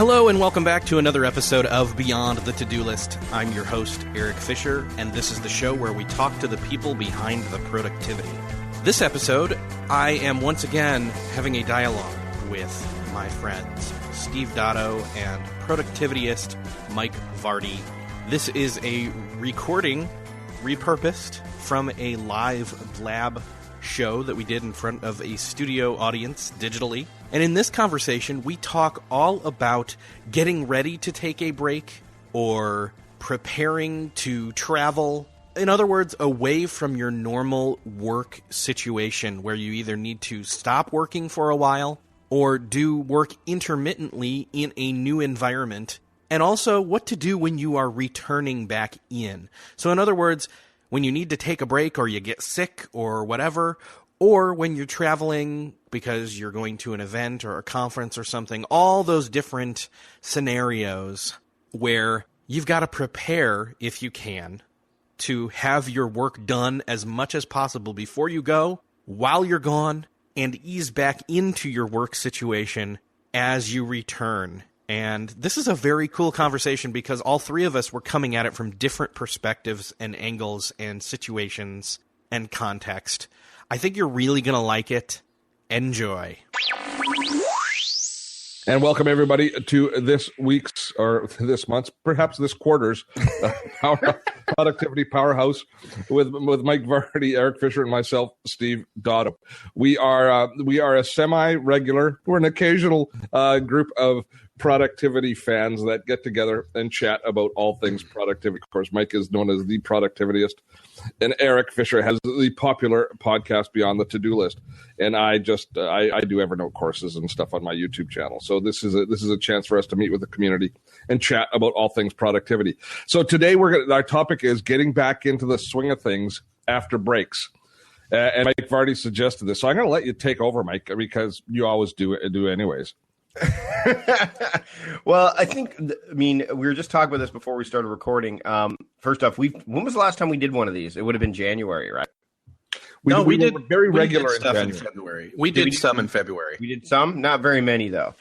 Hello and welcome back to another episode of Beyond the To-Do List. I'm your host, Eric Fisher, and this is the show where we talk to the people behind the productivity. This episode, I am once again having a dialogue with my friends, Steve Dotto and productivityist Mike Vardy. This is a recording repurposed from a live lab show that we did in front of a studio audience digitally. And in this conversation, we talk all about getting ready to take a break or preparing to travel. In other words, away from your normal work situation where you either need to stop working for a while or do work intermittently in a new environment, and also what to do when you are returning back in. So in other words, when you need to take a break or you get sick or whatever, or when you're traveling because you're going to an event or a conference or something, all those different scenarios where you've got to prepare, if you can, to have your work done as much as possible before you go, while you're gone, and ease back into your work situation as you return. And this is a very cool conversation because all three of us were coming at it from different perspectives and angles and situations and context. I think you're really going to like it. Enjoy. And welcome, everybody, to this week's, or this month's, perhaps this quarter's, Productivity Powerhouse with Mike Vardy, Eric Fisher, and myself, Steve Dotto. We are a semi-regular, we're an occasional group of productivity fans that get together and chat about all things productivity. Of course, Mike is known as the productivityist, and Eric Fisher has the popular podcast Beyond the To-Do List. And I do Evernote courses and stuff on my YouTube channel. So this is a chance for us to meet with the community and chat about all things productivity. So today our topic is getting back into the swing of things after breaks. And Mike Vardy suggested this. So I'm going to let you take over, Mike, because you always do anyways. Well, we were just talking about this before we started recording. First off, when was the last time we did one of these? It would have been January, right? We did very regular stuff in February. We did some in February. We did some, not very many though.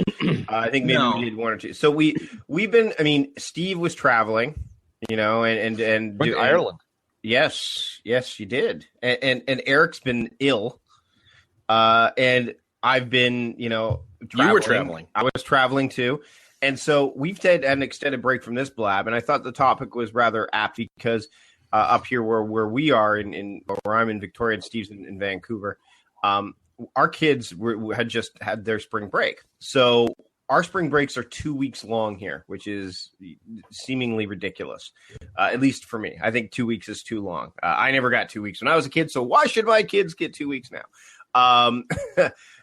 I think maybe we did one or two. So we've been. Steve was traveling, and went to Ireland. Yes, you did. And Eric's been ill, and I've been, traveling. You were traveling. I was traveling too. And so we've had an extended break from this blab. And I thought the topic was rather apt because up here where we are where I'm in Victoria and Steve's in Vancouver, our kids had just had their spring break. So our spring breaks are 2 weeks long here, which is seemingly ridiculous, at least for me. I think 2 weeks is too long. I never got 2 weeks when I was a kid. So why should my kids get 2 weeks now?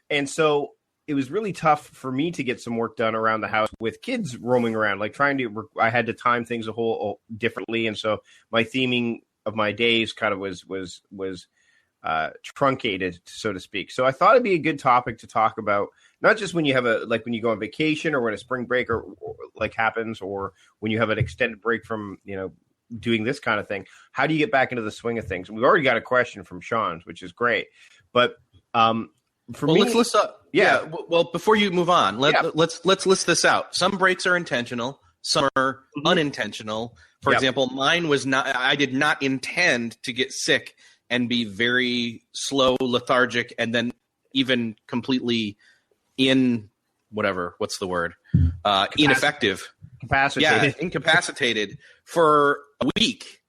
And so it was really tough for me to get some work done around the house with kids roaming around, I had to time things a whole differently. And so my theming of my days kind of was truncated, so to speak. So I thought it'd be a good topic to talk about, not just when you have when you go on vacation or when a spring break or happens, or when you have an extended break from, doing this kind of thing. How do you get back into the swing of things? And we've already got a question from Sean, which is great. But, let's list up. Yeah. Well, before you move on, let's list this out. Some breaks are intentional. Some are unintentional. For example, mine was not. I did not intend to get sick and be very slow, lethargic, and then even completely what's the word? Ineffective. Incapacitated. Yeah, incapacitated for a week.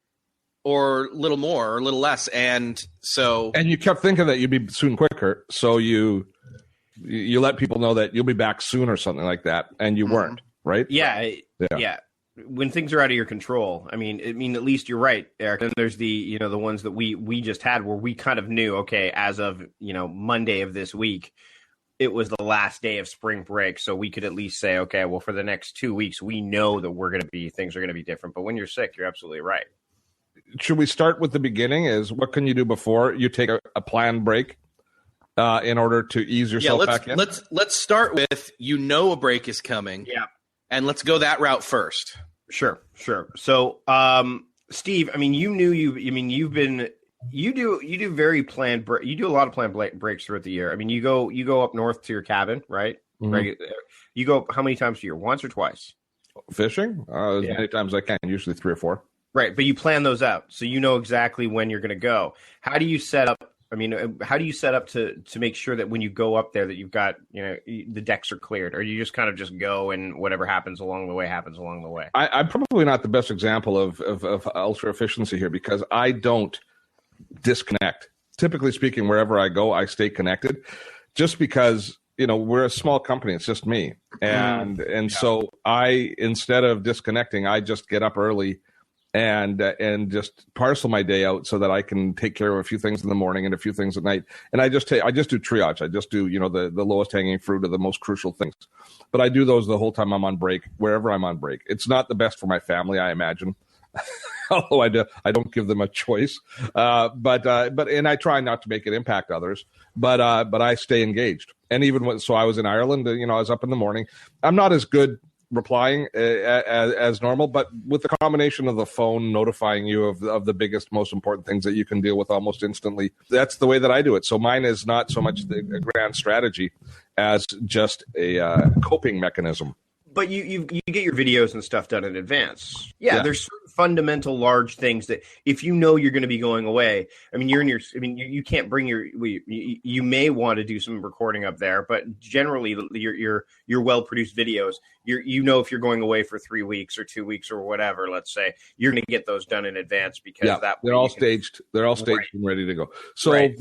Or a little more, or a little less, and you kept thinking that you'd be soon quicker, so you let people know that you'll be back soon or something like that, and you weren't, right? Yeah. When things are out of your control, at least you're right, Eric. And there's the ones that we just had where we kind of knew, okay, as of Monday of this week, it was the last day of spring break, so we could at least say, okay, well, for the next 2 weeks, we know that things are going to be different. But when you're sick, you're absolutely right. Should we start with the beginning? Is what can you do before you take a planned break in order to ease yourself back in? Let's start with a break is coming. Yeah. And let's go that route first. Sure. So, Steve, you do very planned. You do a lot of planned breaks throughout the year. You go up north to your cabin, right? Right? You go how many times a year? Once or twice? Fishing? As many times as I can, usually 3 or 4. Right, but you plan those out, so you know exactly when you're going to go. How do you set up? I mean, how do you set up to make sure that when you go up there that you've got, the decks are cleared, or you just kind of just go and whatever happens along the way happens along the way? I'm probably not the best example of ultra efficiency here because I don't disconnect. Typically speaking, wherever I go, I stay connected just because, we're a small company. It's just me. So I, instead of disconnecting, I just get up early and just parcel my day out so that I can take care of a few things in the morning and a few things at night. And I just do triage. I just do, the lowest hanging fruit of the most crucial things. But I do those the whole time I'm on break, wherever I'm on break. It's not the best for my family, I imagine. Although I don't give them a choice, but I try not to make it impact others, but I stay engaged. And even so I was in Ireland, I was up in the morning. I'm not as good replying as normal, but with the combination of the phone notifying you of the biggest, most important things that you can deal with almost instantly, that's the way that I do it. So mine is not so much a grand strategy as just a coping mechanism. But you get your videos and stuff done in advance. Yeah. There's certain fundamental large things that if you know you're going to be going away, I mean, you can't bring you may want to do some recording up there, but generally your well-produced videos, if you're going away for 3 weeks or 2 weeks or whatever, let's say, you're going to get those done in advance because they're all staged. They're all staged and ready to go. So I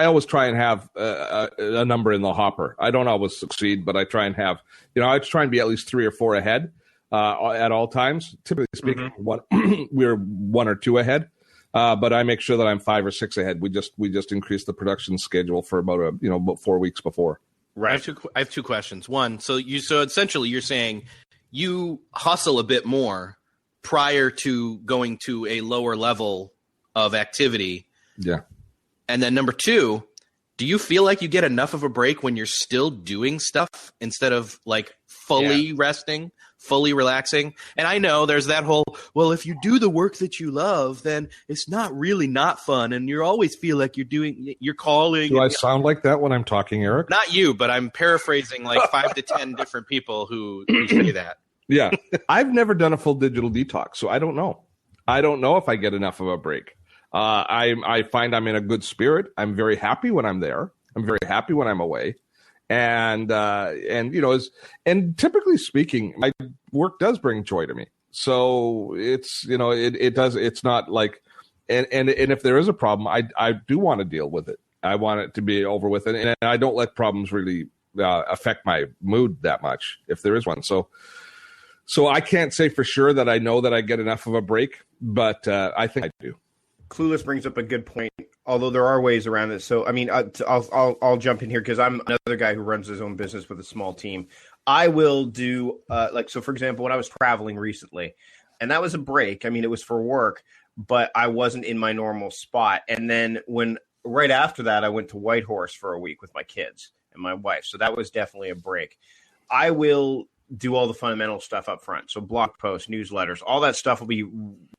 always try and have a number in the hopper. I don't always succeed, but I try and have, I try and be at least 3 or 4 ahead at all times. Typically speaking, we're 1 or 2 ahead. But I make sure that I'm 5 or 6 ahead. We just increased the production schedule for about 4 weeks before. Right. I have 2 questions. One, so essentially you're saying you hustle a bit more prior to going to a lower level of activity. Yeah. And then number 2, do you feel like you get enough of a break when you're still doing stuff instead of like fully resting, fully relaxing? And I know there's that whole, well, if you do the work that you love, then it's not really not fun. And you always feel like you're calling. Do I sound like that when I'm talking, Eric? Not you, but I'm paraphrasing like 5 to 10 different people who say that. Yeah. I've never done a full digital detox, so I don't know. I don't know if I get enough of a break. I find I'm in a good spirit. I'm very happy when I'm there. I'm very happy when I'm away. And typically speaking, my work does bring joy to me. So it's, it does, it's not like, and if there is a problem, I do want to deal with it. I want it to be over with. And I don't let problems really affect my mood that much if there is one. So I can't say for sure that I know that I get enough of a break, but I think I do. Clueless brings up a good point, although there are ways around it. So, I mean, I'll jump in here because I'm another guy who runs his own business with a small team. I will do so, for example, when I was traveling recently, and that was a break. I mean, it was for work, but I wasn't in my normal spot. And then right after that, I went to Whitehorse for a week with my kids and my wife. So that was definitely a break. I will do all the fundamental stuff up front. So blog posts, newsletters, all that stuff will be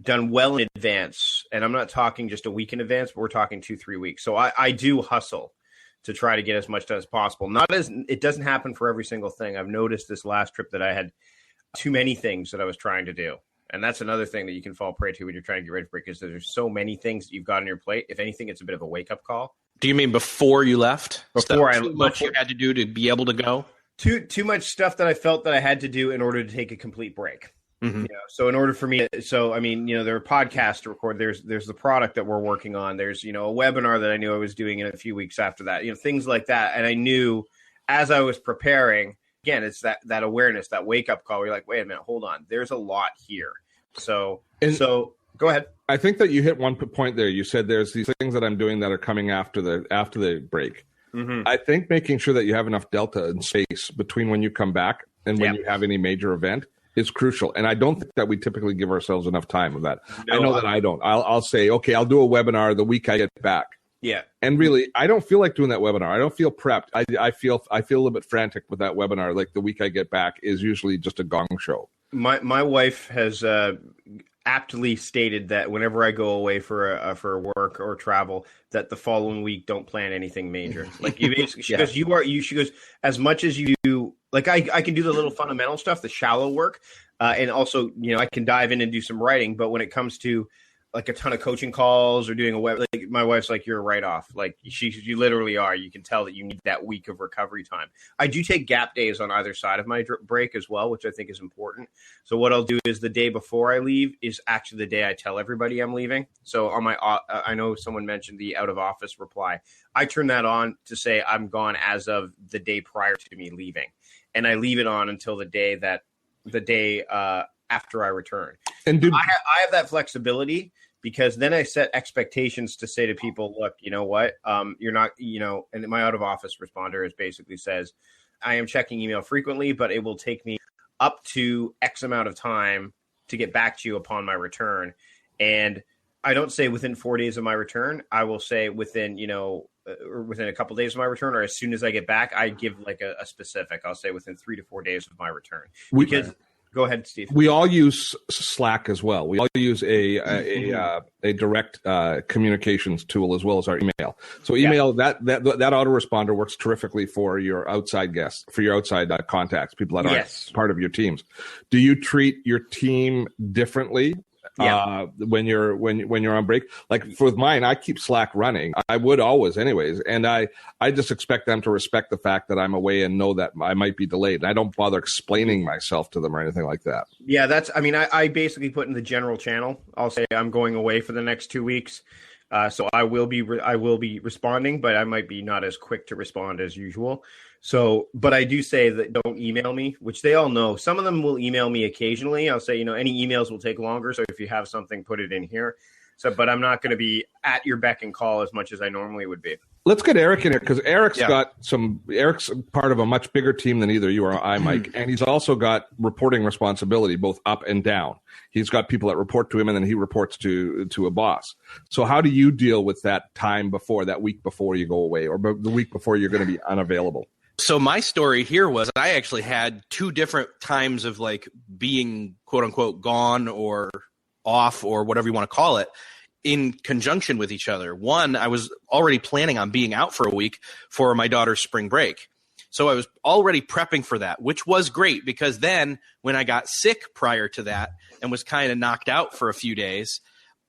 done well in advance. And I'm not talking just a week in advance, but we're talking 2-3 weeks. So I do hustle to try to get as much done as possible. It doesn't happen for every single thing. I've noticed this last trip that I had too many things that I was trying to do. And that's another thing that you can fall prey to when you're trying to get ready for break, is that there's so many things that you've got on your plate. If anything, it's a bit of a wake-up call. Do you mean before you left? Too much you had to do to be able to go? Too much stuff that I felt that I had to do in order to take a complete break. Mm-hmm. So in order for me, there are podcasts to record. There's the product that we're working on. There's, a webinar that I knew I was doing in a few weeks after that, things like that. And I knew as I was preparing, again, it's that awareness, that wake up call where you're like, wait a minute, hold on. There's a lot here. So go ahead. I think that you hit one point there. You said there's these things that I'm doing that are coming after the break. Mm-hmm. I think making sure that you have enough delta and space between when you come back and when you have any major event is crucial. And I don't think that we typically give ourselves enough time with that. No, I know that I don't. I'll say, okay, I'll do a webinar the week I get back. Yeah. And really, I don't feel like doing that webinar. I don't feel prepped. I feel a little bit frantic with that webinar. Like the week I get back is usually just a gong show. My wife has aptly stated that whenever I go away for work or travel, that the following week don't plan anything major. Like you basically, she goes, she goes, as much as you do, like I can do the little fundamental stuff, the shallow work, and also I can dive in and do some writing. But when it comes to like a ton of coaching calls or doing a web, like my wife's like, you're a write-off. Like you literally are. You can tell that you need that week of recovery time. I do take gap days on either side of my break as well, which I think is important. So what I'll do is the day before I leave is actually the day I tell everybody I'm leaving. So on my, I know someone mentioned the out of office reply. I turn that on to say I'm gone as of the day prior to me leaving. And I leave it on until the day after I return. And I have that flexibility because then I set expectations to say to people, look, you know what, you're not, and my out of office responder is basically says, I am checking email frequently, but it will take me up to X amount of time to get back to you upon my return. And I don't say within 4 days of my return. I will say within, or within a couple of days of my return, or as soon as I get back. I give like a specific. I'll say within 3 to 4 days of my return. Go ahead, Steve. We all use Slack as well. We all use a direct communications tool as well as our email. So email that autoresponder works terrifically for your outside guests, for your outside contacts, people that aren't part of your teams. Do you treat your team differently? When you're on break? Like for mine, I keep Slack running. I would always anyways. And I just expect them to respect the fact that I'm away and know that I might be delayed. And I don't bother explaining myself to them or anything like that. Yeah, I basically put in the general channel. I'll say I'm going away for the next 2 weeks. So I will be responding, but I might be not as quick to respond as usual. So, but I do say that don't email me, which they all know. Some of them will email me occasionally. I'll say, any emails will take longer. So if you have something, put it in here. So, but I'm not going to be at your beck and call as much as I normally would be. Let's get Eric in here because Eric's part of a much bigger team than either you or I, Mike. And he's also got reporting responsibility, both up and down. He's got people that report to him and then he reports to a boss. So how do you deal with that time before, that week before you go away or the week before you're going to be unavailable? So my story here was I actually had 2 different times of like being quote unquote gone or off or whatever you want to call it in conjunction with each other. One, I was already planning on being out for a week for my daughter's spring break. So I was already prepping for that, which was great because then when I got sick prior to that and was kind of knocked out for a few days,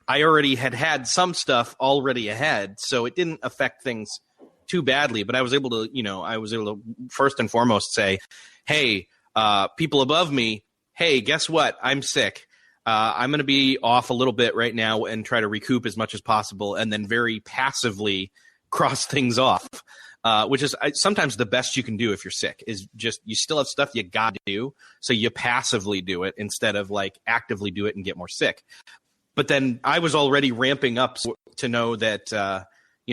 I already had some stuff already ahead. So it didn't affect things too badly, but I was able to first and foremost say, hey, people above me, hey, guess what? I'm sick. I'm going to be off a little bit right now and try to recoup as much as possible and then very passively cross things off, which is sometimes the best you can do if you're sick is just you still have stuff you got to do. So you passively do it instead of like actively do it and get more sick. But then I was already ramping up to know that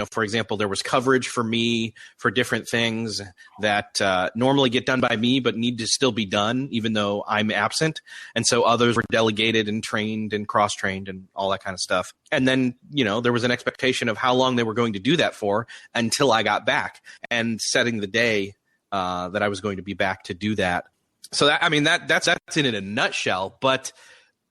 for example, there was coverage for me for different things that normally get done by me but need to still be done even though I'm absent. And so others were delegated and trained and cross-trained and all that kind of stuff. And then, there was an expectation of how long they were going to do that for until I got back and setting the day that I was going to be back to do that. So that's in it in a nutshell. But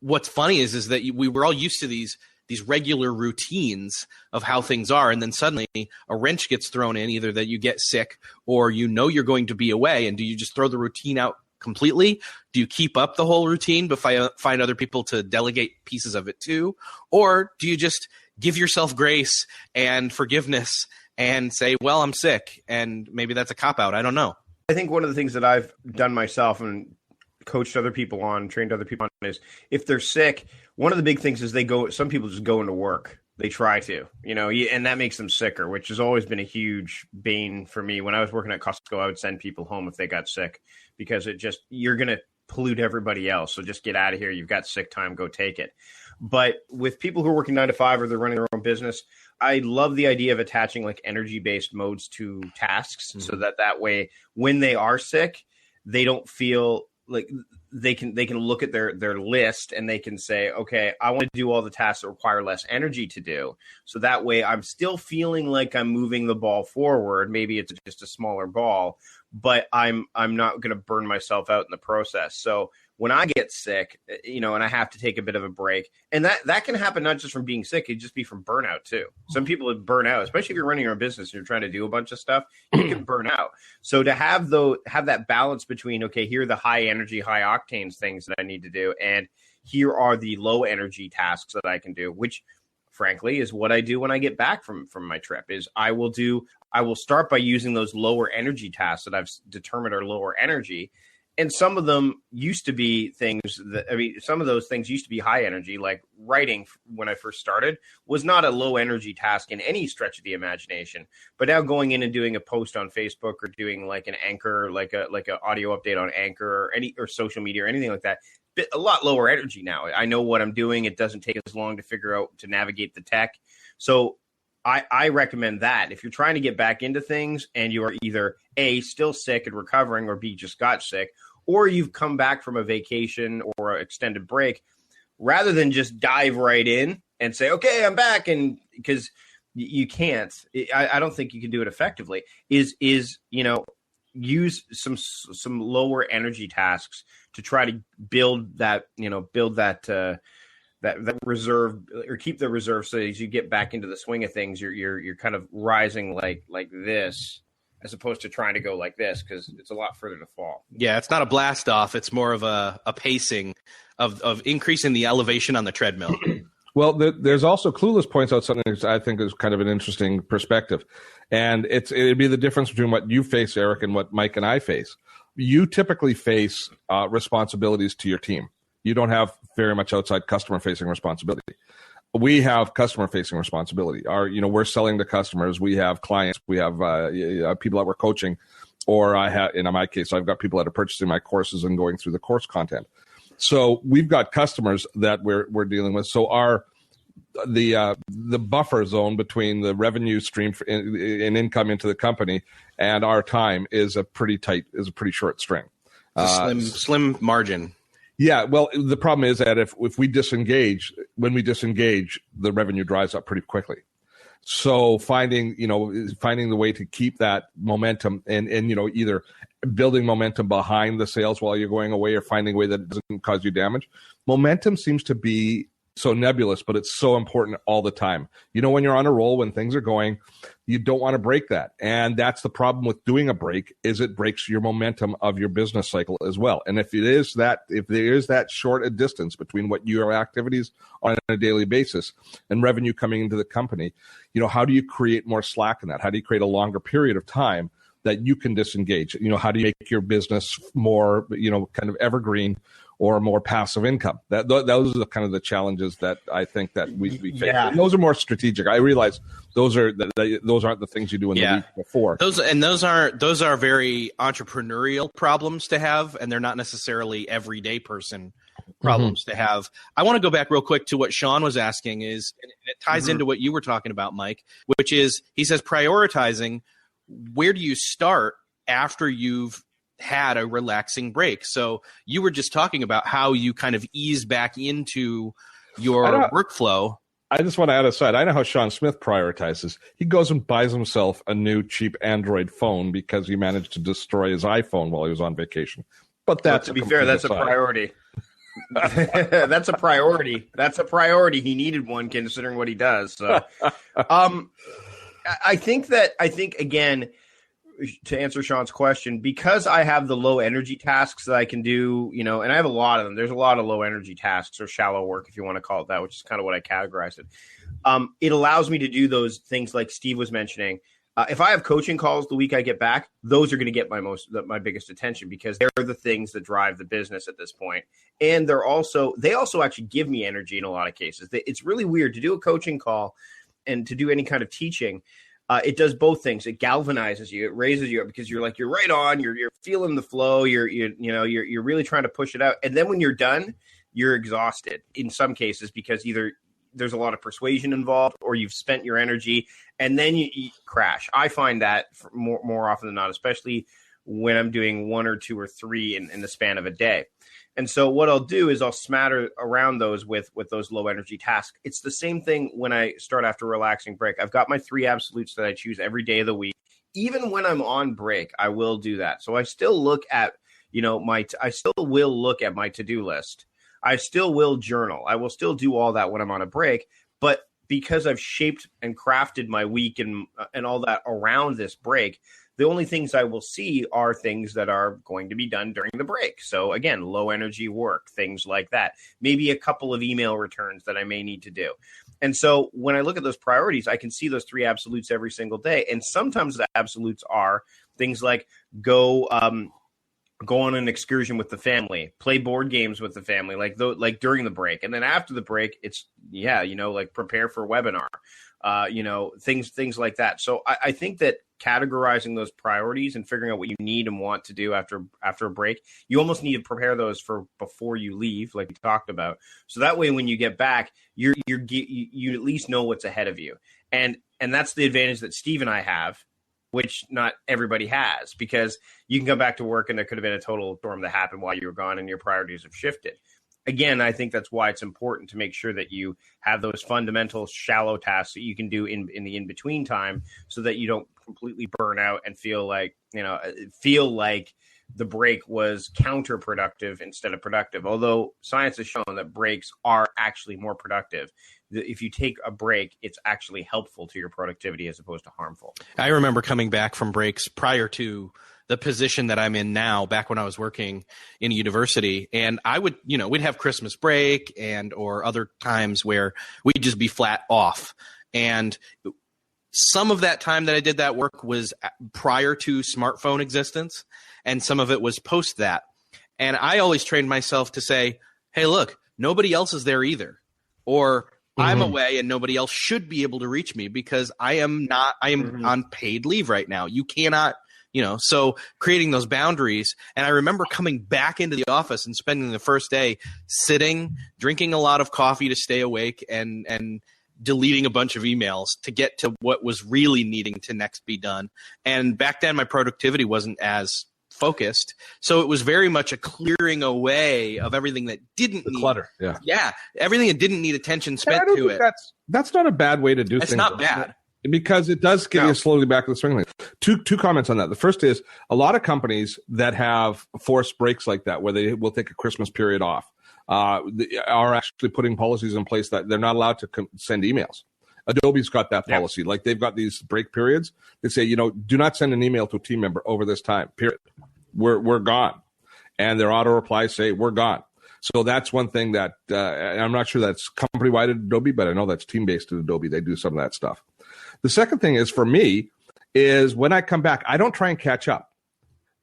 what's funny is that we were all used to these regular routines of how things are. And then suddenly a wrench gets thrown in, either that you get sick or you're going to be away. And do you just throw the routine out completely? Do you keep up the whole routine but find other people to delegate pieces of it to? Or do you just give yourself grace and forgiveness and say, well, I'm sick? And maybe that's a cop-out. I don't know. I think one of the things that I've done myself and coached other people on, trained other people on is if they're sick, one of the big things is some people just go into work. They try to, and that makes them sicker, which has always been a huge bane for me. When I was working at Costco, I would send people home if they got sick because you're going to pollute everybody else. So just get out of here. You've got sick time, go take it. But with people who are working 9 to 5 or they're running their own business, I love the idea of attaching like energy-based modes to tasks so that way when they are sick, they don't feel like they can look at their list and they can say, okay, I want to do all the tasks that require less energy to do. So that way I'm still feeling like I'm moving the ball forward. Maybe it's just a smaller ball, but I'm not going to burn myself out in the process. So when I get sick, and I have to take a bit of a break, and that can happen not just from being sick, it just be from burnout too. Some people would burn out, especially if you're running your own business and you're trying to do a bunch of stuff, you can burn out. So to have that balance between, okay, here are the high energy, high octanes things that I need to do, and here are the low energy tasks that I can do, which frankly is what I do when I get back from my trip. Is I will start by using those lower energy tasks that I've determined are lower energy. And some of them used to be some of those things used to be high energy, like writing when I first started was not a low energy task in any stretch of the imagination. But now going in and doing a post on Facebook or doing like an Anchor, like a audio update on Anchor or social media or anything like that, a lot lower energy now. I know what I'm doing. It doesn't take as long to figure out to navigate the tech. So I recommend that if you're trying to get back into things and you are either A, still sick and recovering, or B, just got sick, or you've come back from a vacation or an extended break, rather than just dive right in and say, okay, I'm back. And because you can't, I don't think you can do it effectively, is use some lower energy tasks to try to build that reserve, or keep the reserve, so as you get back into the swing of things, you're kind of rising like this, as opposed to trying to go like this, because it's a lot further to fall. Yeah, it's not a blast off. It's more of a pacing of increasing the elevation on the treadmill. Well, there's also Clueless points out something that I think is kind of an interesting perspective. And it'd be the difference between what you face, Eric, and what Mike and I face. You typically face responsibilities to your team. You don't have very much outside customer-facing responsibility. We have customer-facing responsibility. We're selling to customers. We have clients. We have people that we're coaching, or in my case, I've got people that are purchasing my courses and going through the course content. So we've got customers that we're dealing with. So the buffer zone between the revenue stream and income into the company and our time is a pretty short string. Slim margin. Yeah, well, the problem is that if we disengage, the revenue dries up pretty quickly. So finding the way to keep that momentum and either building momentum behind the sales while you're going away, or finding a way that doesn't cause you damage. Momentum seems to be so nebulous, but it's so important all the time. When you're on a roll, when things are going, you don't want to break that. And that's the problem with doing a break, is it breaks your momentum of your business cycle as well. And if there is that short a distance between what your activities on a daily basis and revenue coming into the company, how do you create more slack in that? How do you create a longer period of time that you can disengage? How do you make your business more, kind of evergreen or more passive income? Those are kind of the challenges that I think that we face. Yeah. And those are more strategic. I realize those aren't the things you do in the week before. Those are very entrepreneurial problems to have, and they're not necessarily everyday person problems to have. I want to go back real quick to what Sean was asking, and it ties into what you were talking about, Mike, which is, he says, prioritizing. Where do you start after you've had a relaxing break? So you were just talking about how you kind of ease back into your workflow. I just want to add a side. I know how Sean Smith prioritizes. He goes and buys himself a new cheap Android phone because he managed to destroy his iPhone while he was on vacation. But to be fair, that's a priority. That's a priority. That's a priority. He needed one considering what he does. So, I think again, to answer Sean's question, because I have the low energy tasks that I can do, and I have a lot of them. There's a lot of low energy tasks, or shallow work, if you want to call it that, which is kind of what I categorize it. It allows me to do those things like Steve was mentioning. If I have coaching calls the week I get back, those are going to get my biggest attention, because they're the things that drive the business at this point. And they also actually give me energy in a lot of cases. It's really weird to do a coaching call and to do any kind of teaching. It does both things. It galvanizes you. It raises you up, because you're right on. You're feeling the flow. You're really trying to push it out. And then when you're done, you're exhausted in some cases, because either there's a lot of persuasion involved, or you've spent your energy, and then you crash. I find that more often than not, especially when I'm doing 1 or 2 or 3 in the span of a day. And so what I'll do is I'll smatter around those with those low energy tasks. It's the same thing when I start after a relaxing break. I've got my 3 absolutes that I choose every day of the week. Even when I'm on break, I will do that. So I still look at, I still will look at my to-do list. I still will journal. I will still do all that when I'm on a break. But because I've shaped and crafted my week and all that around this break, the only things I will see are things that are going to be done during the break. So again, low energy work, things like that. Maybe a couple of email returns that I may need to do. And so when I look at those priorities, I can see those 3 absolutes every single day. And sometimes the absolutes are things like go on an excursion with the family, play board games with the family, like during the break. And then after the break, it's, like prepare for a webinar, things like that. So I think that categorizing those priorities and figuring out what you need and want to do after a break, you almost need to prepare those for before you leave, like we talked about. So that way, when you get back, you at least know what's ahead of you. And that's the advantage that Steve and I have, which not everybody has, because you can come back to work and there could have been a total storm that happened while you were gone and your priorities have shifted. Again, I think that's why it's important to make sure that you have those fundamental shallow tasks that you can do in the in-between time so that you don't completely burn out and feel like the break was counterproductive instead of productive. Although science has shown that breaks are actually more productive. If you take a break, it's actually helpful to your productivity as opposed to harmful. I remember coming back from breaks prior to the position that I'm in now, back when I was working in a university, and I would, we'd have Christmas break or other times where we'd just be flat off. And some of that time that I did that work was prior to smartphone existence, and some of it was post that. And I always trained myself to say, hey, look, nobody else is there either. Or I'm away and nobody else should be able to reach me because I am on paid leave right now. You cannot, so creating those boundaries. And I remember coming back into the office and spending the first day sitting, drinking a lot of coffee to stay awake and deleting a bunch of emails to get to what was really needing to next be done. And back then my productivity wasn't as focused. So it was very much a clearing away of everything that didn't need clutter. Yeah. Everything that didn't need attention spent to it. That's not a bad way to do things. It's not bad. Because it does get you slowly back to the swing lane. Two comments on that. The first is a lot of companies that have forced breaks like that, where they will take a Christmas period off, are actually putting policies in place that they're not allowed to send emails. Adobe's got that policy. Like they've got these break periods. They say, do not send an email to a team member over this time, period. We're gone. And their auto replies say, we're gone. So that's one thing that, and I'm not sure that's company-wide at Adobe, but I know that's team-based at Adobe. They do some of that stuff. The second thing is, for me, is when I come back, I don't try and catch up.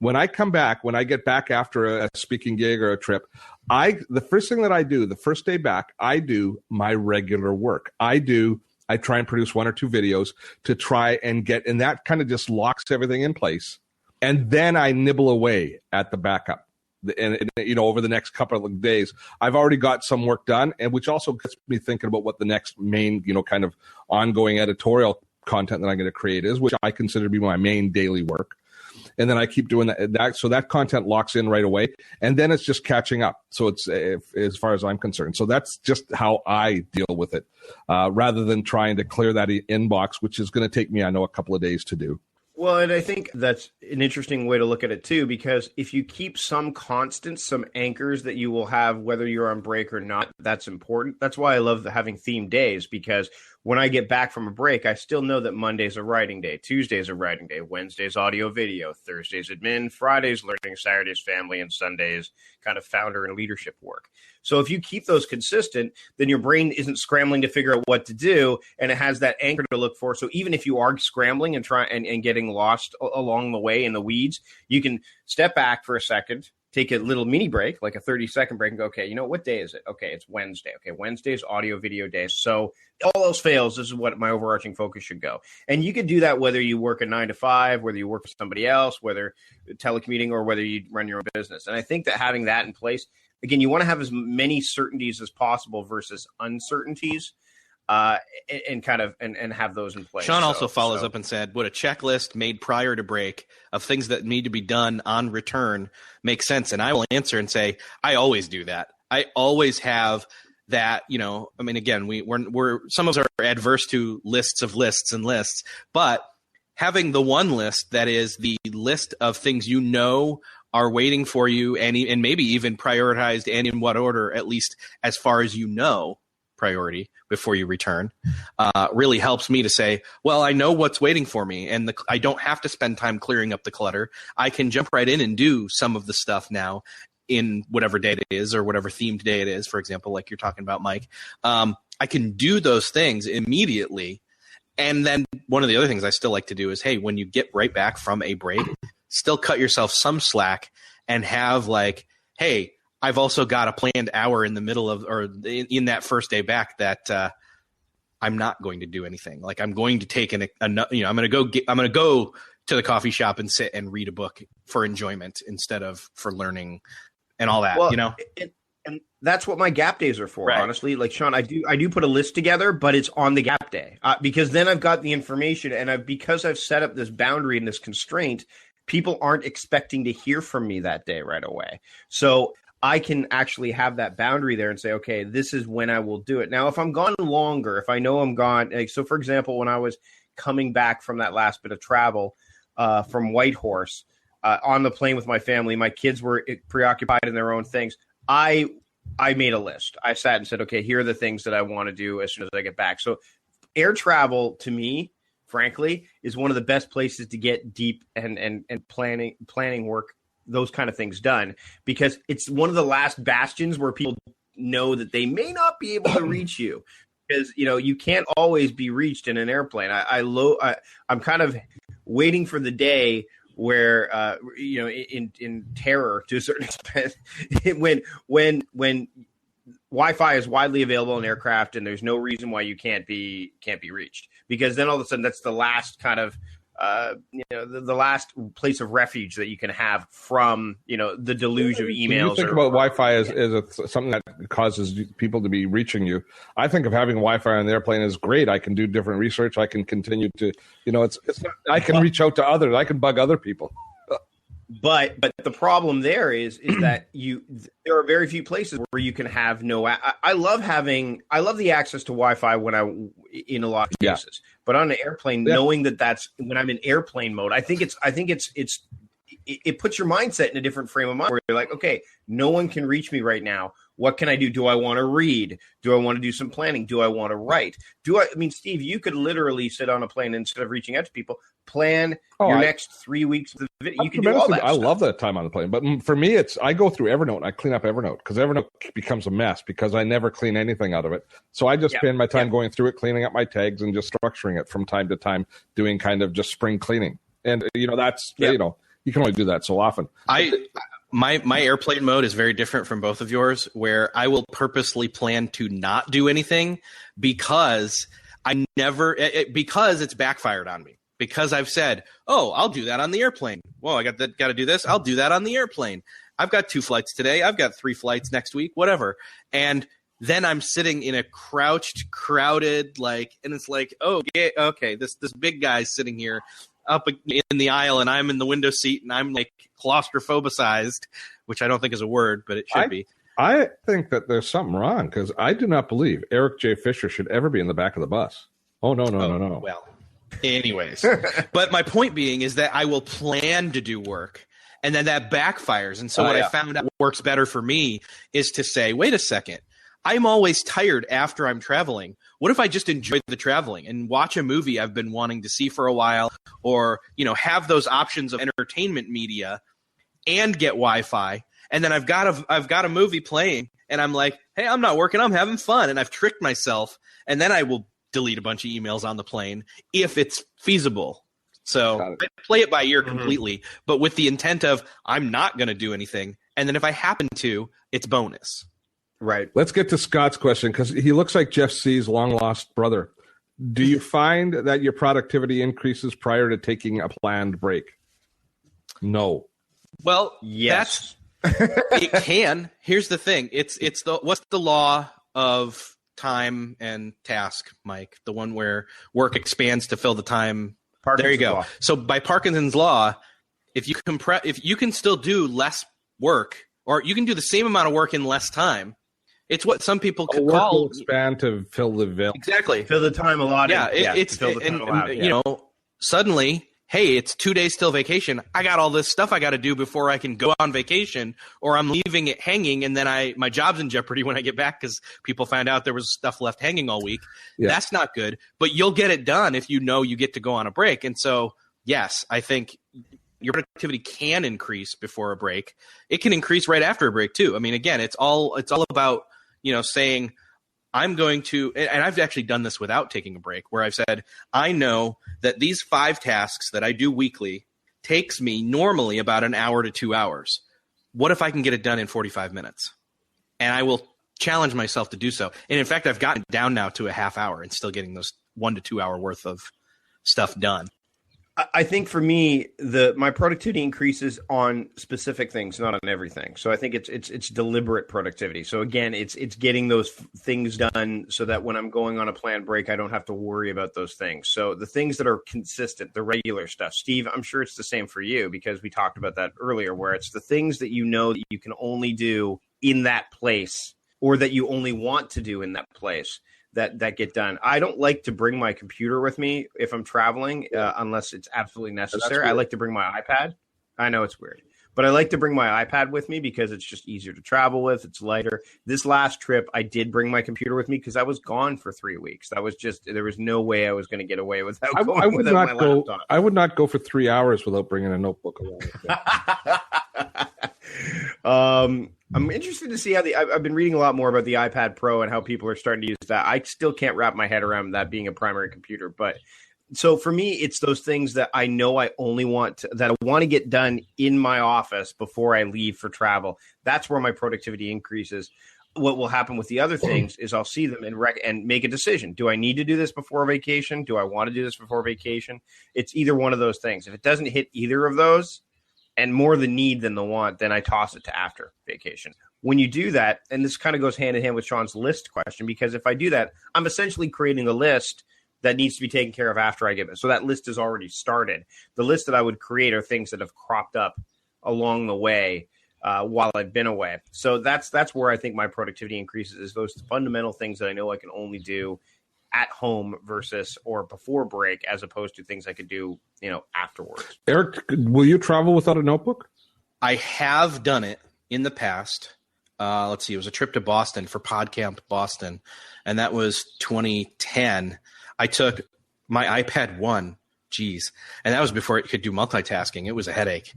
When I come back, when I get back after a speaking gig or a trip, the first thing that I do, the first day back, I do my regular work. I try and produce 1 or 2 videos to try and get, and that kind of just locks everything in place. And then I nibble away at the backup. And over the next couple of days, I've already got some work done, and which also gets me thinking about what the next main, kind of ongoing editorial content that I'm going to create is, which I consider to be my main daily work. And then I keep doing that. So that content locks in right away. And then it's just catching up. So it's, as far as I'm concerned. So that's just how I deal with it, rather than trying to clear that inbox, which is going to take me, I know, a couple of days to do. Well, and I think that's an interesting way to look at it too, because if you keep some constants, some anchors that you will have, whether you're on break or not, that's important. That's why I love having themed days, because when I get back from a break, I still know that Monday's a writing day, Tuesday's a writing day, Wednesday's audio video, Thursday's admin, Friday's learning, Saturday's family, and Sunday's kind of founder and leadership work. So if you keep those consistent, then your brain isn't scrambling to figure out what to do, and it has that anchor to look for. So even if you are scrambling and and getting lost along the way in the weeds, you can step back for a second, take a little mini break, like a 30-second break, and go, okay, what day is it? Okay, it's Wednesday. Okay, Wednesday's audio video day. So all else fails, this is what my overarching focus should go. And you can do that whether you work a 9 to 5, whether you work for somebody else, whether telecommuting, or whether you run your own business. And I think that having that in place, again, you want to have as many certainties as possible versus uncertainties. and kind of and have those in place. Sean also follows up and said, would a checklist made prior to break of things that need to be done on return make sense? And I will answer and say, I always do that. I always have that, I mean, again, we're some of us are adverse to lists of lists and lists, but having the one list that is the list of things are waiting for you and maybe even prioritized and in what order, at least as far as priority before you return, really helps me to say, well, I know what's waiting for me, and I don't have to spend time clearing up the clutter. I can jump right in and do some of the stuff now in whatever day it is or whatever themed day it is, for example, like you're talking about, Mike. I can do those things immediately. And then one of the other things I still like to do is, hey, when you get right back from a break, still cut yourself some slack and have like, hey, I've also got a planned hour in the middle of or in that first day back that I'm not going to do anything. Like I'm going to take I'm going to go to the coffee shop and sit and read a book for enjoyment instead of for learning and all that. Well, and that's what my gap days are for. Right. Honestly, like Sean, I do put a list together, but it's on the gap day because then I've got the information, and because I've set up this boundary and this constraint, people aren't expecting to hear from me that day right away. So I can actually have that boundary there and say, okay, this is when I will do it. Now, if I'm gone longer, if I know I'm gone, like, so for example, when I was coming back from that last bit of travel from Whitehorse on the plane with my family, my kids were preoccupied in their own things. I made a list. I sat and said, okay, here are the things that I want to do as soon as I get back. So air travel to me, frankly, is one of the best places to get deep and planning work, those kind of things done, because it's one of the last bastions where people know that they may not be able to reach you, because you can't always be reached in an airplane. I'm kind of waiting for the day where in terror to a certain extent when Wi-Fi is widely available in aircraft and there's no reason why you can't be reached, because then all of a sudden that's the last kind of the last place of refuge that you can have from the deluge of emails. You think about Wi-Fi as something that causes people to be reaching you. I think of having Wi-Fi on the airplane is great. I can do different research. I can continue to I can reach out to others. I can bug other people. But the problem there is that there are very few places where you can have no. I love the access to Wi-Fi when in a lot of cases, but on an airplane, knowing that's when I'm in airplane mode, I think it puts your mindset in a different frame of mind where you're like, okay, no one can reach me right now. What can I do? Do I want to read? Do I want to do some planning? Do I want to write? Steve, you could literally sit on a plane instead of reaching out to people, plan your next 3 weeks of the video. You can do all that. I love that time on the plane. But for me, I go through Evernote and I clean up Evernote, because Evernote becomes a mess because I never clean anything out of it. So I just spend my time going through it, cleaning up my tags and just structuring it from time to time, doing kind of just spring cleaning. And, that's, you can only do that so often. My airplane mode is very different from both of yours, where I will purposely plan to not do anything because because it's backfired on me. Because I've said, oh, I'll do that on the airplane. Well, I got to do this. I'll do that on the airplane. I've got 2 flights today. I've got 3 flights next week, whatever. And then I'm sitting in a crowded, and it's like, oh, yeah, okay, this big guy's sitting here up in the aisle, and I'm in the window seat, and I'm like claustrophobicized, which I don't think is a word, but it should be. I think that there's something wrong, because I do not believe Eric J. Fisher should ever be in the back of the bus. Oh, no. Well, anyways, but my point being is that I will plan to do work, and then that backfires. And so what I found out works better for me is to say, wait a second, I'm always tired after I'm traveling. What if I just enjoy the traveling and watch a movie I've been wanting to see for a while, or, have those options of entertainment media and get Wi-Fi. And then I've got a movie playing, and I'm like, hey, I'm not working, I'm having fun. And I've tricked myself. And then I will delete a bunch of emails on the plane if it's feasible. So I play it by ear completely, but with the intent of I'm not going to do anything. And then if I happen to, it's bonus. Right. Let's get to Scott's question, because he looks like Jeff C's long-lost brother. Do you find that your productivity increases prior to taking a planned break? No. Well, yes. It can. Here's the thing. It's what's the law of time and task, Mike, the one where work expands to fill the time. There you go. Law. So by Parkinson's law, if you can still do less work, or you can do the same amount of work in less time, it's what some people could call expand to fill the veil. Exactly. Fill the time allotted. You know, suddenly, hey, it's 2 days till vacation. I got all this stuff I got to do before I can go on vacation, or I'm leaving it hanging, and then my job's in jeopardy when I get back because people found out there was stuff left hanging all week. Yeah. That's not good. But you'll get it done if you know you get to go on a break. And so, yes, I think your productivity can increase before a break. It can increase right after a break too. I mean, again, it's all about, you know, saying I'm going to, and I've actually done this without taking a break, where I've said, I know that these 5 tasks that I do weekly takes me normally about an hour to 2 hours. What if I can get it done in 45 minutes? And I will challenge myself to do so. And in fact, I've gotten down now to a half hour and still getting those 1 to 2 hour worth of stuff done. I think for me, my productivity increases on specific things, not on everything. So I think it's deliberate productivity. So again, it's getting those things done so that when I'm going on a planned break, I don't have to worry about those things. So the things that are consistent, the regular stuff. Steve, I'm sure it's the same for you because we talked about that earlier, where it's the things that you know that you can only do in that place, or that you only want to do in that place, that get done. I don't like to bring my computer with me if I'm traveling, unless it's absolutely necessary. I like to bring my iPad. I know it's weird, but I like to bring my iPad with me because it's just easier to travel with. It's lighter. This last trip, I did bring my computer with me because I was gone for 3 weeks. That was there was no way I was going to get away without going without my laptop. I would not go for 3 hours without bringing a notebook along with me. I'm interested to see how I've been reading a lot more about the iPad Pro and how people are starting to use that. I still can't wrap my head around that being a primary computer, but so for me, it's those things that I know I only want to get done in my office before I leave for travel. That's where my productivity increases. What will happen with the other things is I'll see them and make a decision. Do I need to do this before vacation? Do I want to do this before vacation? It's either one of those things. If it doesn't hit either of those, and more the need than the want, then I toss it to after vacation. When you do that, and this kind of goes hand in hand with Sean's list question, because if I do that, I'm essentially creating a list that needs to be taken care of after I get it. So that list is already started. The list that I would create are things that have cropped up along the way while I've been away. So that's where I think my productivity increases, is those fundamental things that I know I can only do at home versus or before break, as opposed to things I could do, afterwards. Eric, will you travel without a notebook? I have done it in the past. Let's see, it was a trip to Boston for PodCamp Boston, and that was 2010. I took my iPad 1, and that was before it could do multitasking. It was a headache.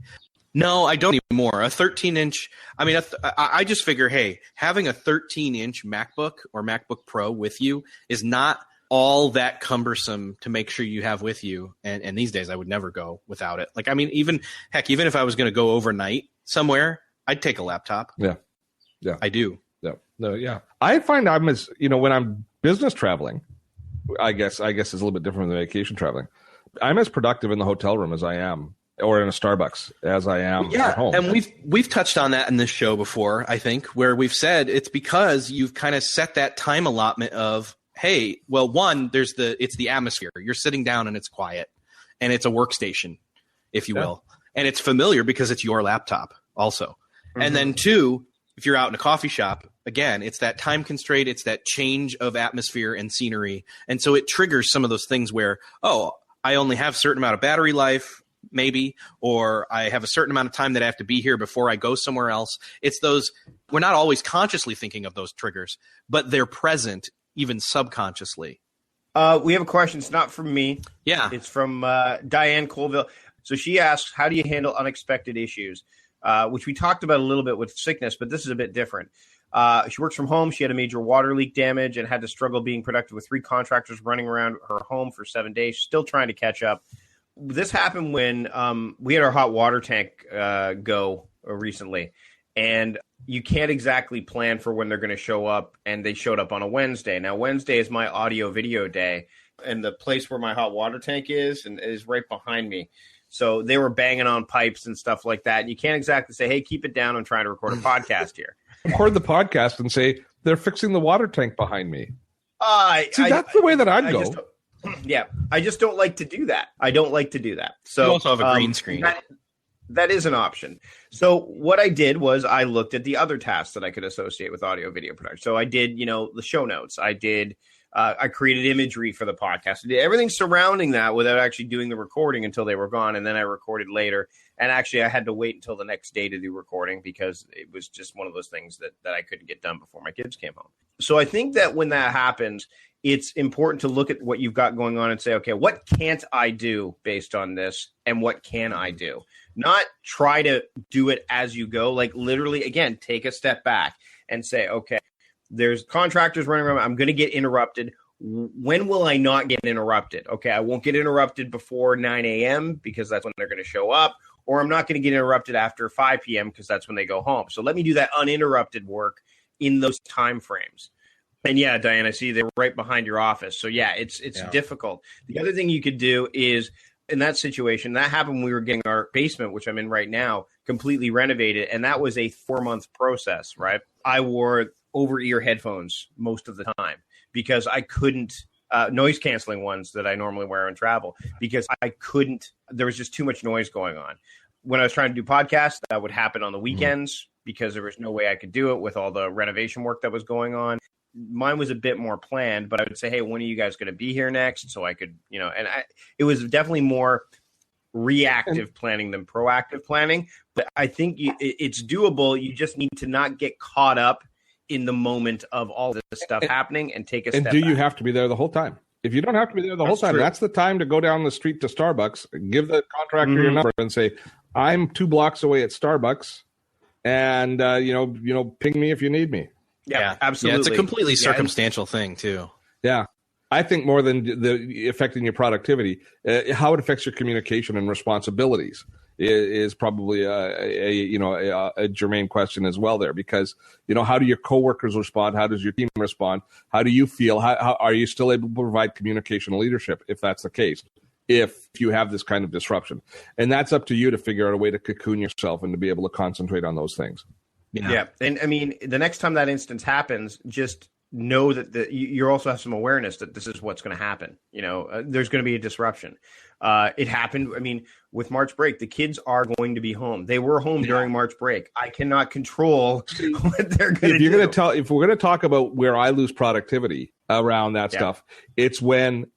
No, I don't anymore. A 13-inch, I just figure, hey, having a 13-inch MacBook or MacBook Pro with you is not all that cumbersome to make sure you have with you. And these days I would never go without it. Even if I was going to go overnight somewhere, I'd take a laptop. Yeah. I do. Yeah. No, yeah. I find I'm when I'm business traveling, I guess it's a little bit different than vacation traveling. I'm as productive in the hotel room as I am, or in a Starbucks, as I am at home. And we've touched on that in this show before, I think, where we've said it's because you've kind of set that time allotment of, hey, well, one, it's the atmosphere. You're sitting down and it's quiet, and it's a workstation, if you will. And it's familiar because it's your laptop also. Mm-hmm. And then two, if you're out in a coffee shop, again, it's that time constraint. It's that change of atmosphere and scenery. And so it triggers some of those things where, I only have a certain amount of battery life, maybe, or I have a certain amount of time that I have to be here before I go somewhere else. It's those, we're not always consciously thinking of those triggers, but they're present even subconsciously. We have a question. It's not from me. Yeah. It's from Diane Colville. So she asks, how do you handle unexpected issues? Which we talked about a little bit with sickness, but this is a bit different. She works from home. She had a major water leak damage and had to struggle being productive with 3 contractors running around her home for 7 days. She's still trying to catch up. This happened when we had our hot water tank go recently, and you can't exactly plan for when they're going to show up, and they showed up on a Wednesday. Now, Wednesday is my audio-video day, and the place where my hot water tank is right behind me. So they were banging on pipes and stuff like that. And you can't exactly say, hey, keep it down. I'm trying to record a podcast here. Record the podcast and say, they're fixing the water tank behind me. That's the way that I'd go. I just don't like to do that. I don't like to do that. So you also have a green screen. That is an option. So what I did was I looked at the other tasks that I could associate with audio video production. So I did, the show notes. I created imagery for the podcast. I did everything surrounding that without actually doing the recording until they were gone. And then I recorded later. And actually I had to wait until the next day to do recording because it was just one of those things that I couldn't get done before my kids came home. So I think that when that happens, it's important to look at what you've got going on and say, okay, what can't I do based on this? And what can I do? Not try to do it as you go. Like literally, again, take a step back and say, okay, there's contractors running around. I'm going to get interrupted. When will I not get interrupted? Okay, I won't get interrupted before 9 a.m. because that's when they're going to show up. Or I'm not going to get interrupted after 5 p.m. because that's when they go home. So let me do that uninterrupted work in those time frames. And yeah, Diane, I see they're right behind your office. So yeah, it's difficult. The other thing you could do is in that situation, that happened when we were getting our basement, which I'm in right now, completely renovated. And that was a 4-month process, right? I wore over-ear headphones most of the time because I couldn't noise canceling ones that I normally wear in travel because I couldn't, there was just too much noise going on. When I was trying to do podcasts, that would happen on the weekends because there was no way I could do it with all the renovation work that was going on. Mine was a bit more planned, but I would say, hey, when are you guys going to be here next? So I could, it was definitely more reactive planning than proactive planning. But I think it's doable. You just need to not get caught up in the moment of all this stuff happening and take a step back. And do you have to be there the whole time? If you don't have to be there the whole time, that's the time to go down the street to Starbucks, give the contractor your number and say, I'm 2 blocks away at Starbucks and, ping me if you need me. Yeah, absolutely. Yeah, it's a completely circumstantial thing too. Yeah. I think more than the affecting your productivity, how it affects your communication and responsibilities is probably a germane question as well there, because, how do your coworkers respond? How does your team respond? How do you feel? How are you still able to provide communication and leadership if that's the case, if you have this kind of disruption? And that's up to you to figure out a way to cocoon yourself and to be able to concentrate on those things. Yeah. And I mean, the next time that instance happens, just know that you also have some awareness that this is what's going to happen. There's going to be a disruption. It happened. I mean, with March break, the kids are going to be home. They were home during March break. I cannot control what they're going to do. If we're going to talk about where I lose productivity around that stuff, it's when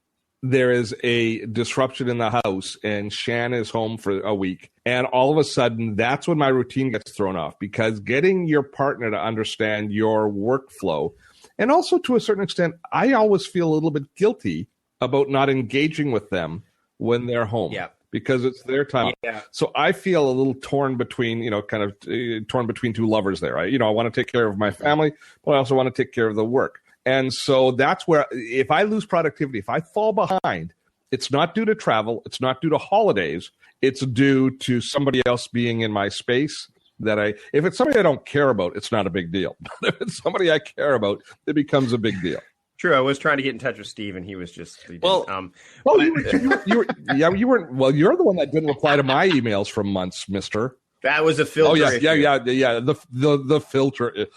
there is a disruption in the house and Shan is home for a week. And all of a sudden, that's when my routine gets thrown off, because getting your partner to understand your workflow, and also to a certain extent, I always feel a little bit guilty about not engaging with them when they're home. Yeah. Because it's their time. Yeah. So I feel a little torn between, torn between two lovers there. I want to take care of my family, but I also want to take care of the work. And so that's where, if I lose productivity, if I fall behind, it's not due to travel, it's not due to holidays, it's due to somebody else being in my space. If it's somebody I don't care about, it's not a big deal. But if it's somebody I care about, it becomes a big deal. True. I was trying to get in touch with Steve, and he was just you weren't. Well, you're the one that didn't reply to my emails for months, Mister. That was a filter. Oh yeah. The filter.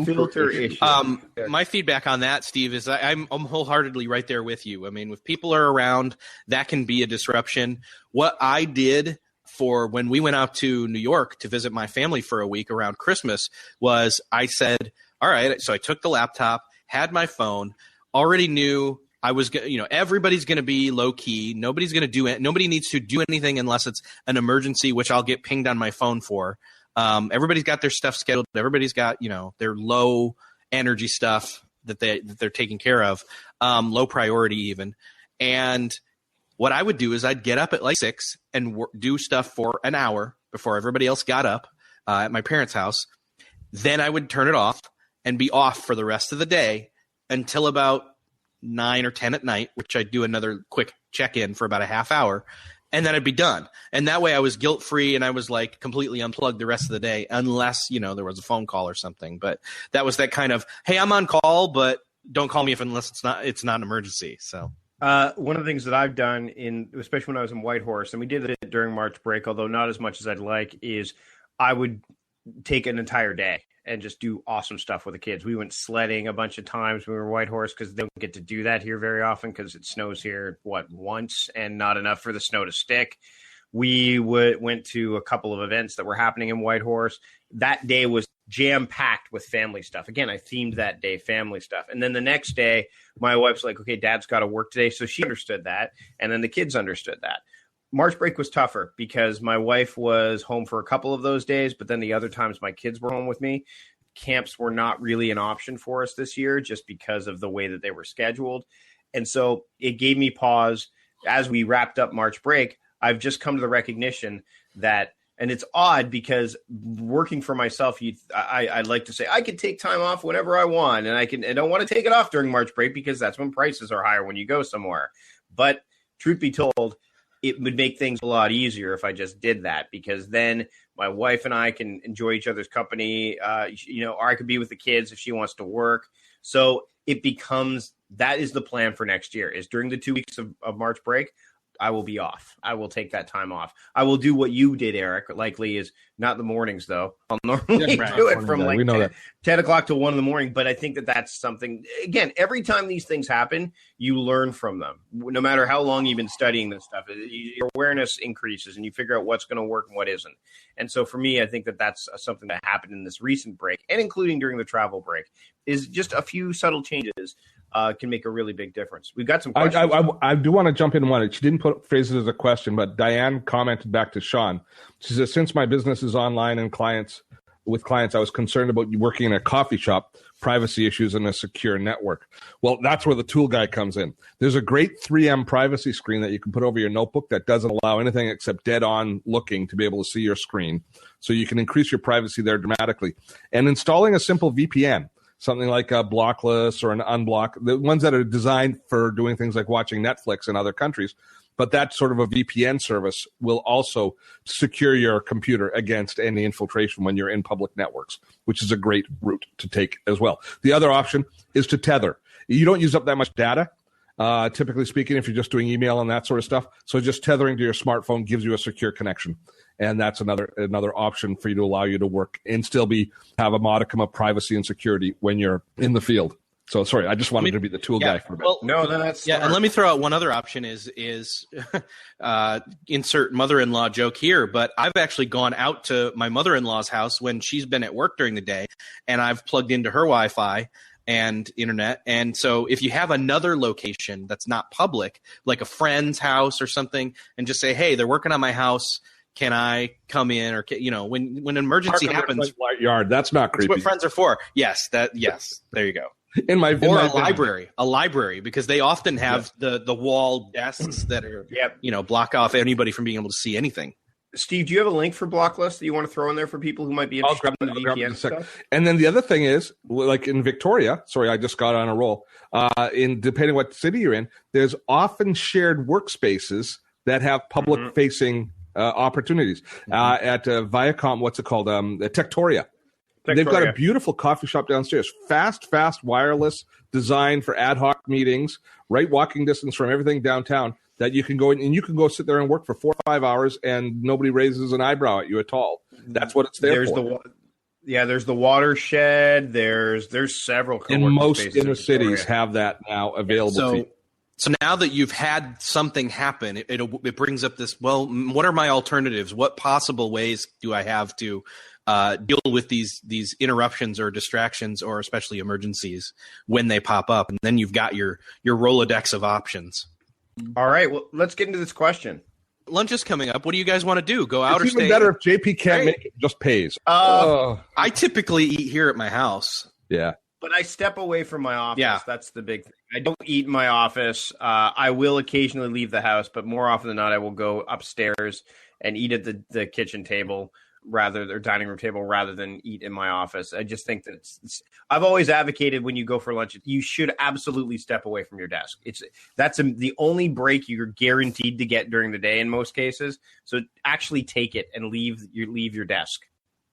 Filter issue. My feedback on that, Steve, is I'm wholeheartedly right there with you. I mean, if people are around, that can be a disruption. What I did for when we went out to New York to visit my family for a week around Christmas was I said, all right, so I took the laptop, had my phone, already knew I was, everybody's going to be low key. Nobody's going to do it. Nobody needs to do anything unless it's an emergency, which I'll get pinged on my phone for. Everybody's got their stuff scheduled. Everybody's got, their low energy stuff that they're taking care of, low priority even. And what I would do is I'd get up at like 6 and do stuff for an hour before everybody else got up at my parents' house. Then I would turn it off and be off for the rest of the day until about 9 or 10 at night, which I'd do another quick check-in for about a half hour. And then I'd be done. And that way I was guilt-free and I was like completely unplugged the rest of the day, unless, there was a phone call or something. But that was that kind of, hey, I'm on call, but don't call me unless it's not an emergency. So one of the things that I've done especially when I was in Whitehorse, and we did it during March break, although not as much as I'd like, is I would take an entire day and just do awesome stuff with the kids. We went sledding a bunch of times when we were Whitehorse because they don't get to do that here very often because it snows here, once and not enough for the snow to stick. We went to a couple of events that were happening in Whitehorse. That day was jam-packed with family stuff. Again, I themed that day family stuff. And then the next day, my wife's like, okay, Dad's got to work today. So she understood that. And then the kids understood that. March break was tougher because my wife was home for a couple of those days, but then the other times my kids were home with me. Camps were not really an option for us this year just because of the way that they were scheduled. And so it gave me pause. As we wrapped up March break, I've just come to the recognition that, and it's odd because working for myself, I like to say I can take time off whenever I want, and I don't want to take it off during March break because that's when prices are higher when you go somewhere. But truth be told, it would make things a lot easier if I just did that, because then my wife and I can enjoy each other's company, or I could be with the kids if she wants to work. So it becomes, that is the plan for next year, is during the 2 weeks of March break, I will be off. I will take that time off. I will do what you did, Eric. Likely is not the mornings, though. I'll normally do it from like 10 o'clock to 1 in the morning. But I think that that's something, again, every time these things happen, you learn from them. No matter how long you've been studying this stuff, your awareness increases and you figure out what's going to work and what isn't. And so for me, I think that that's something that happened in this recent break, and including during the travel break, is just a few subtle changes can make a really big difference. We've got some questions. I do want to jump in one. She didn't phrase it as a question, but Diane commented back to Sean. She says, since my business is online and with clients, I was concerned about you working in a coffee shop, privacy issues, and a secure network. Well, that's where the tool guy comes in. There's a great 3M privacy screen that you can put over your notebook that doesn't allow anything except dead on looking to be able to see your screen. So you can increase your privacy there dramatically. And installing a simple VPN, something like a Blockless or an Unblock, the ones that are designed for doing things like watching Netflix in other countries. But that sort of a VPN service will also secure your computer against any infiltration when you're in public networks, which is a great route to take as well. The other option is to tether. You don't use up that much data, typically speaking, if you're just doing email and that sort of stuff. So just tethering to your smartphone gives you a secure connection. And that's another option for you to allow you to work and still have a modicum of privacy and security when you're in the field. So sorry, I just wanted to be the tool guy for a bit. Well, no, that's smart. And let me throw out one other option is insert mother-in-law joke here, but I've actually gone out to my mother-in-law's house when she's been at work during the day, and I've plugged into her Wi-Fi and internet. And so if you have another location that's not public, like a friend's house or something, and just say, hey, they're working on my house, can I come in? Or, when an emergency happens, yard, that's not creepy. That's what friends are for. Yes, there you go. A library, because they often have the wall desks that are, block off anybody from being able to see anything. Steve, do you have a link for Blocklist that you want to throw in there for people who might be interested in the VPN stuff? And then the other thing is, like in Victoria, sorry, I just got on a roll. Depending what city you're in, there's often shared workspaces that have public-facing opportunities. At Viacom, what's it called? Tectoria. They've got a beautiful coffee shop downstairs. Fast wireless, designed for ad hoc meetings, right walking distance from everything downtown, that you can go in and you can go sit there and work for 4 or 5 hours and nobody raises an eyebrow at you at all. That's what it's there for. There's the Watershed. There's several. And most inner cities have that now available to you. So now that you've had something happen, it brings up this, well, what are my alternatives? What possible ways do I have to deal with these interruptions or distractions, or especially emergencies when they pop up? And then you've got your Rolodex of options. All right, well, let's get into this question. Lunch is coming up. What do you guys want to do? Go out or stay? It's even better if JP can't make it, just pays. I typically eat here at my house. Yeah. But I step away from my office. Yeah. That's the big thing. I don't eat in my office. I will occasionally leave the house, but more often than not, I will go upstairs and eat at the kitchen table or dining room table rather than eat in my office. I just think that I've always advocated when you go for lunch, you should absolutely step away from your desk. That's the only break you're guaranteed to get during the day in most cases. So actually take it and leave your desk.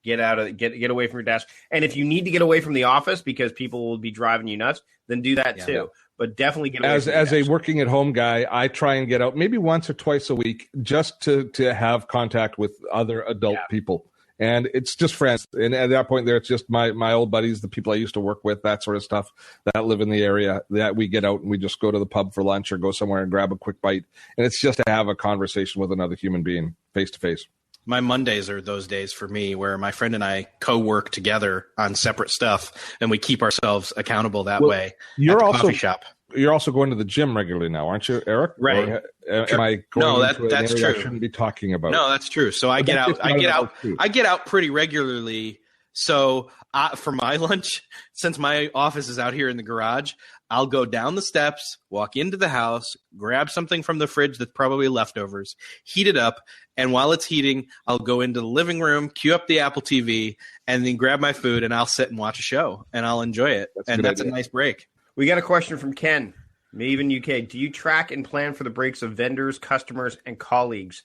Get away from your desk. And if you need to get away from the office because people will be driving you nuts, then do that too. Yeah. But definitely get away from your desk. As a working at home guy, I try and get out maybe once or twice a week just to have contact with other adult people. And it's just friends. And at that point there, it's just my old buddies, the people I used to work with, that sort of stuff, that live in the area, that we get out and we just go to the pub for lunch or go somewhere and grab a quick bite. And it's just to have a conversation with another human being face to face. My Mondays are those days for me where my friend and I co-work together on separate stuff, and we keep ourselves accountable that way. You're at the also coffee shop. You're also going to the gym regularly now, aren't you, Eric? Right. Or, am I going No, into an that's area true. I shouldn't be talking about? No, that's true. So I get out pretty regularly. So for my lunch, since my office is out here in the garage, I'll go down the steps, walk into the house, grab something from the fridge that's probably leftovers, heat it up, and while it's heating, I'll go into the living room, cue up the Apple TV, and then grab my food, and I'll sit and watch a show, and I'll enjoy it. That's a nice break. We got a question from Ken, Maven UK. Do you track and plan for the breaks of vendors, customers, and colleagues?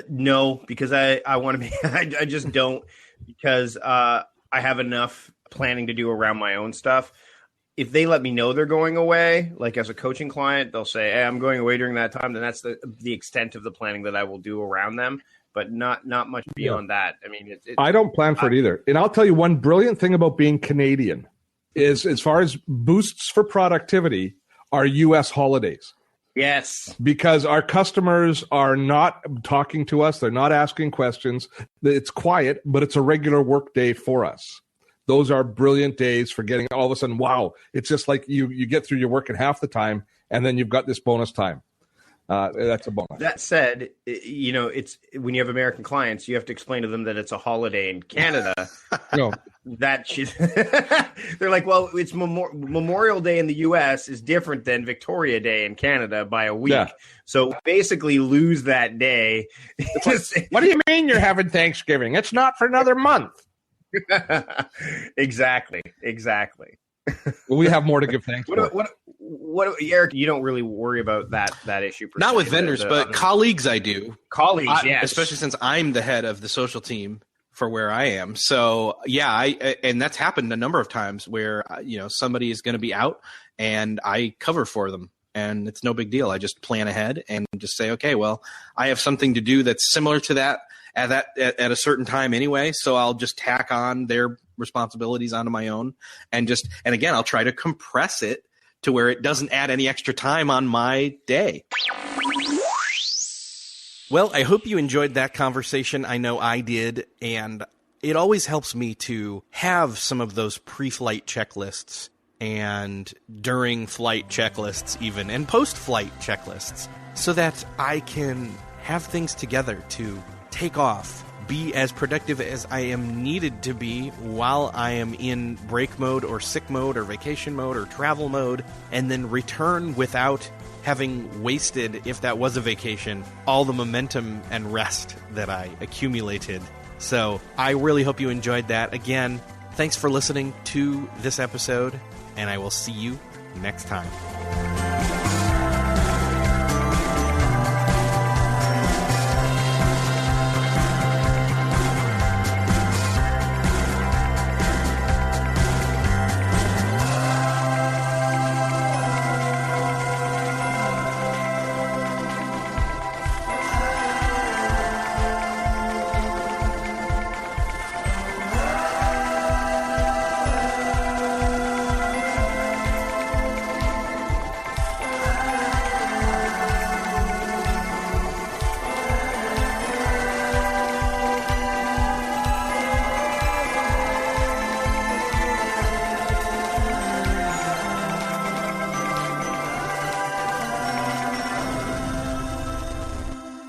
No, because I want to be. I just don't, because I have enough planning to do around my own stuff. If they let me know they're going away, like as a coaching client, they'll say, "Hey, I'm going away during that time." Then that's the extent of the planning that I will do around them, but not much beyond that. I mean, I don't plan for it either. And I'll tell you one brilliant thing about being Canadian is, as far as boosts for productivity, are U.S. holidays. Yes. Because our customers are not talking to us. They're not asking questions. It's quiet, but it's a regular work day for us. Those are brilliant days for getting all of a sudden, wow, it's just like you get through your work in half the time, and then you've got this bonus time. That's a bonus. That said, it's when you have American clients, you have to explain to them that it's a holiday in Canada. No. They're like, well, it's Memorial Day in the U.S. is different than Victoria Day in Canada by a week. Yeah. So basically lose that day. What do you mean you're having Thanksgiving? It's not for another month. Exactly. Well, we have more to give thanks for. What, Eric? You don't really worry about that issue. Not with vendors, but colleagues. I do. Colleagues, yes. Especially since I'm the head of the social team for where I am. So yeah, and that's happened a number of times where somebody is going to be out and I cover for them, and it's no big deal. I just plan ahead and just say, okay, well, I have something to do that's similar to that at a certain time anyway, so I'll just tack on their responsibilities onto my own, and again, I'll try to compress it to where it doesn't add any extra time on my day. Well, I hope you enjoyed that conversation. I know I did, and it always helps me to have some of those pre-flight checklists and during flight checklists even, and post-flight checklists, so that I can have things together to take off, be as productive as I am needed to be while I am in break mode or sick mode or vacation mode or travel mode, and then return without having wasted, if that was a vacation, all the momentum and rest that I accumulated. So I really hope you enjoyed that. Again, thanks for listening to this episode, and I will see you next time.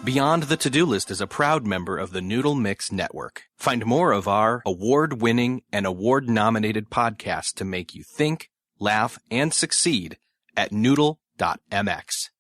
Beyond the To-Do List is a proud member of the Noodle Mix Network. Find more of our award-winning and award-nominated podcasts to make you think, laugh, and succeed at noodle.mx.